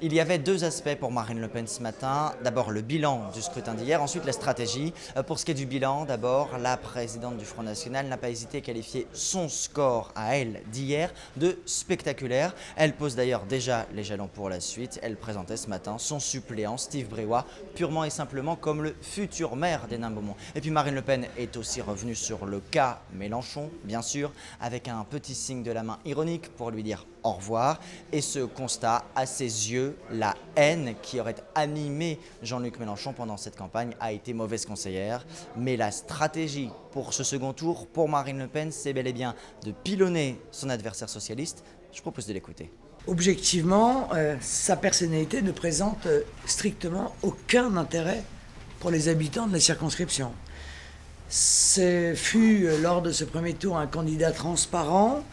Il y avait deux aspects pour Marine Le Pen ce matin. D'abord le bilan du scrutin d'hier, ensuite la stratégie. Pour ce qui est du bilan, d'abord, la présidente du Front National n'a pas hésité à qualifier son score à elle d'hier de spectaculaire. Elle pose d'ailleurs déjà les jalons pour la suite. Elle présentait ce matin son suppléant Steve Briouat, purement et simplement comme le futur maire d'Hénin-Beaumont. Et puis Marine Le Pen est aussi revenue sur le cas Mélenchon, bien sûr, avec un petit signe de la main ironique pour lui dire au revoir. Et ce constat, à ses yeux, la haine qui aurait animé Jean-Luc Mélenchon pendant cette campagne a été mauvaise conseillère. Mais la stratégie pour ce second tour, pour Marine Le Pen, c'est bel et bien de pilonner son adversaire socialiste. Je propose de l'écouter. Objectivement, sa personnalité ne présente strictement aucun intérêt pour les habitants de la circonscription. Ce fut lors de ce premier tour un candidat transparent.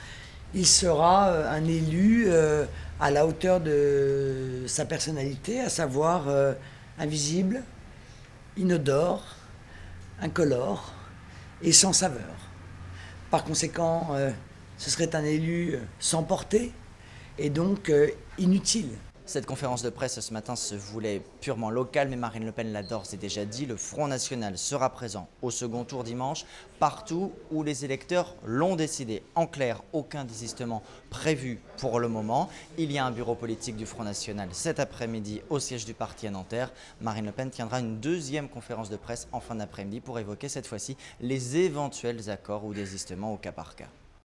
Il sera un élu à la hauteur de sa personnalité, à savoir invisible, inodore, incolore et sans saveur. Par conséquent, ce serait un élu sans portée et donc inutile. Cette conférence de presse ce matin se voulait purement locale, mais Marine Le Pen l'a d'ores et déjà dit, le Front National sera présent au second tour dimanche, partout où les électeurs l'ont décidé. En clair, aucun désistement prévu pour le moment. Il y a un bureau politique du Front National cet après-midi au siège du parti à Nanterre. Marine Le Pen tiendra une deuxième conférence de presse en fin d'après-midi pour évoquer cette fois-ci les éventuels accords ou désistements au cas par cas.